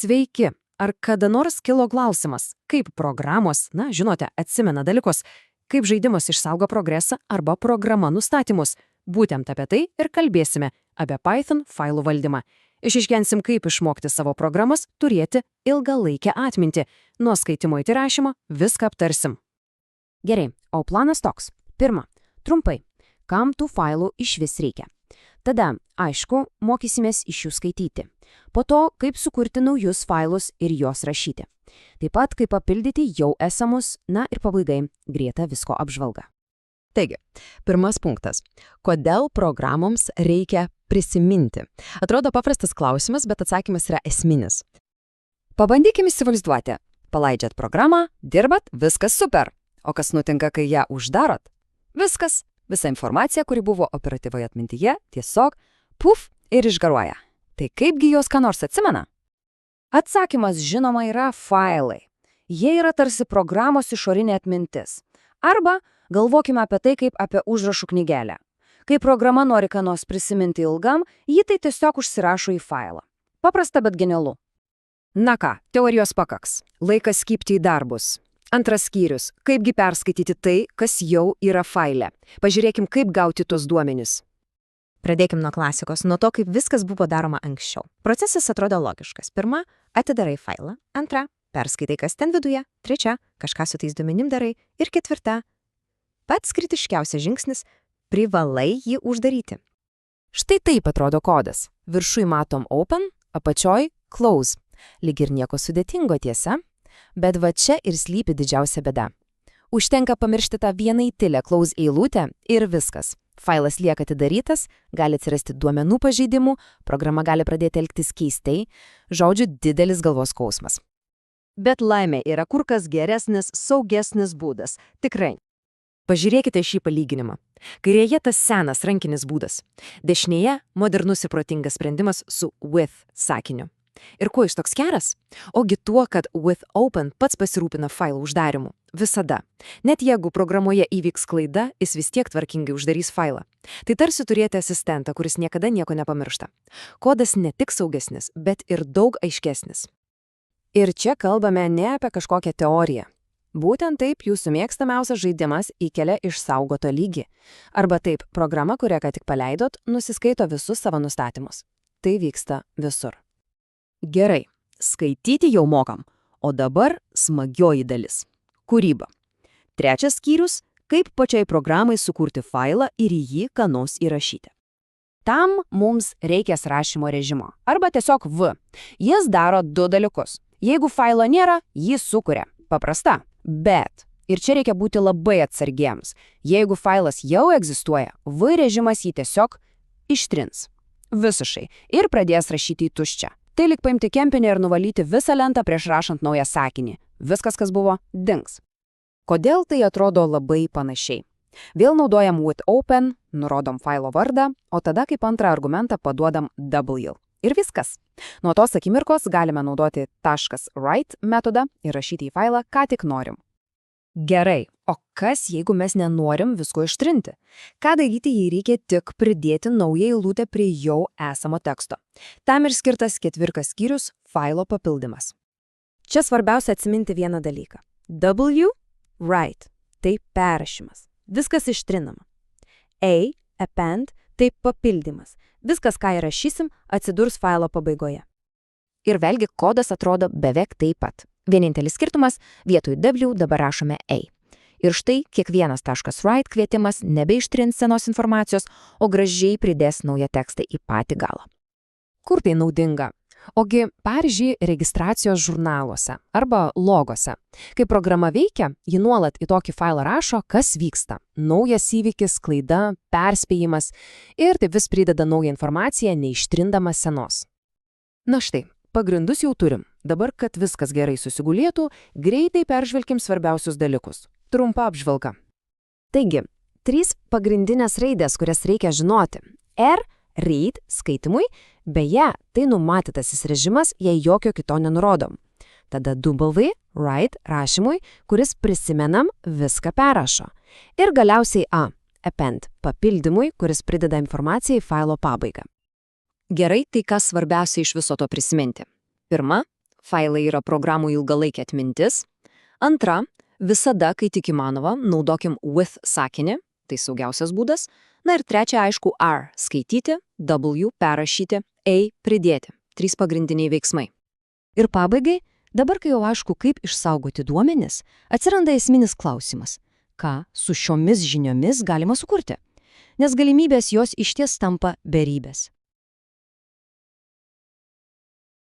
Sveiki! Ar kada nors kilo klausimas, kaip programos, žinote, atsimena dalykus, kaip žaidimas išsaugo progresą arba programa nustatymus? Būtent apie tai ir kalbėsime, apie Python failų valdymą. Išiškensim, kaip išmokti savo programas turėti ilgalaikę atmintį. Nuo skaitimo iki rašymo viską aptarsim. Gerai, o planas toks. Pirma, trumpai, kam tų failų išvis reikia? Tada, aišku, mokysimės iš jų skaityti. Po to, kaip sukurti naujus failus ir juos rašyti. Taip pat, kaip papildyti jau esamus, ir pabaigai greita visko apžvalga. Taigi, pirmas punktas. Kodėl programoms reikia prisiminti? Atrodo paprastas klausimas, bet atsakymas yra esminis. Pabandykim įsivaizduoti. Paleidžiat programą, dirbat, viskas super. O kas nutinka, kai ją uždarot? Viskas. Visa informacija, kuri buvo operatyvoje atmintyje, tiesiog puf ir išgaruoja. Tai kaipgi jos ką nors atsimena? Atsakymas žinoma yra failai. Jie yra tarsi programos išorinė atmintis. Arba galvokime apie tai kaip apie užrašų knygelę. Kai programa nori ką nors prisiminti ilgam, ji tai tiesiog užsirašo į failą. Paprasta, bet genialu. Na ką, teorijos pakaks. Laikas skipti į darbus. Antras skyrius. Kaipgi perskaityti tai, kas jau yra faile. Pažiūrėkim, kaip gauti tos duomenis. Pradėkim nuo klasikos, nuo to, kaip viskas buvo daroma anksčiau. Procesas atrodo logiškas. Pirma, atidarai failą. Antra, perskaitai, kas ten viduje. Trečia, kažką su tais duomenim darai. Ir ketvirta, pats kritiškiausias žingsnis – privalai jį uždaryti. Štai taip atrodo kodas. Viršui matom open, apačioj close. Lyg ir nieko sudėtingo, tiesa. Bet va čia ir slypi didžiausia bėda. Užtenka pamiršti tą vieną įtilę close eilutę ir viskas. Failas lieka atidarytas, gali atsirasti duomenų pažeidimų, programa gali pradėti elgtis keistai, žodžiu, didelis galvos skausmas. Bet laimė yra kur kas geresnis, saugesnis būdas. Tikrai. Pažiūrėkite šį palyginimą. Kairėje tas senas rankinis būdas. Dešinėje modernus ir protingas sprendimas su with sakiniu. Ir kuo jis toks geras? Ogi tuo, kad with open pats pasirūpina failų uždarimu. Visada. Net jeigu programoje įvyks klaida, jis vis tiek tvarkingai uždarys failą. Tai tarsi turėti asistentą, kuris niekada nieko nepamiršta. Kodas ne tik saugesnis, bet ir daug aiškesnis. Ir čia kalbame ne apie kažkokią teoriją. Būtent taip jūsų mėgstamiausias žaidimas įkelia išsaugotą lygį. Arba taip, programa, kurią ką tik paleidot, nusiskaito visus savo nustatymus. Tai vyksta visur. Gerai, skaityti jau mokam, o dabar smagioji dalis – kūryba. Trečias skyrius – kaip pačiai programai sukurti failą ir į jį ką nors įrašyti. Tam mums reikės rašymo režimo, arba tiesiog V. Jis daro du dalykus. Jeigu failo nėra, jį sukuria. Paprasta. Bet, ir čia reikia būti labai atsargiems, jeigu failas jau egzistuoja, V režimas jį tiesiog ištrins. Visiškai. Ir pradės rašyti į tuščią. Tai lyg paimti kempinį ir nuvalyti visą lentą prieš rašant naują sakinį. Viskas, kas buvo, dings. Kodėl tai atrodo labai panašiai? Vėl naudojam with open, nurodom failo vardą, o tada kaip antrą argumentą paduodam W. Ir viskas. Nuo tos akimirkos galime naudoti .write metodą ir rašyti į failą, ką tik norim. Gerai, o kas, jeigu mes nenorim visko ištrinti? Ką daryti, jei reikia tik pridėti naują eilutę prie jau esamo teksto? Tam ir skirtas ketvirtas skyrius – failo papildymas. Čia svarbiausia atsiminti vieną dalyką. W – write – tai perrašymas. Viskas ištrinama. A – append – tai papildymas. Viskas, ką įrašysim, atsidurs failo pabaigoje. Ir vėlgi kodas atrodo beveik taip pat. Vienintelis skirtumas – vietoj W dabar rašome A. Ir štai kiekvienas .write kvietimas nebeištrins senos informacijos, o gražiai pridės naują tekstą į patį galą. Kur tai naudinga? Ogi, pavyzdžiui, registracijos žurnaluose arba loguose. Kai programa veikia, ji nuolat į tokį failą rašo, kas vyksta. Naujas įvykis, klaida, perspėjimas ir taip vis prideda naują informaciją, neištrindama senos. Na štai. Pagrindus jau turim. Dabar, kad viskas gerai susigulėtų, greitai peržvelkim svarbiausius dalykus. Trumpa apžvalga. Taigi, 3 pagrindinės raidės, kurias reikia žinoti. R – read – skaitimui, beje, tai numatytasis režimas, jei jokio kito nenurodom. Tada W – write – rašymui, kuris prisimenam viską perrašo. Ir galiausiai A – append – papildymui, kuris prideda informaciją į failo pabaigą. Gerai, tai kas svarbiausia iš viso to prisiminti? Pirma, failai yra programų ilgalaikė atmintis. Antra, visada, kai tik įmanoma, naudokim with sakinį, tai saugiausias būdas. Na ir trečia, aišku, R – skaityti, W – perrašyti, A – pridėti. 3 pagrindiniai veiksmai. Ir pabaigai, dabar kai jau aišku, kaip išsaugoti duomenis, atsiranda esminis klausimas – ką su šiomis žiniomis galima sukurti? Nes galimybės jos išties tampa beribės.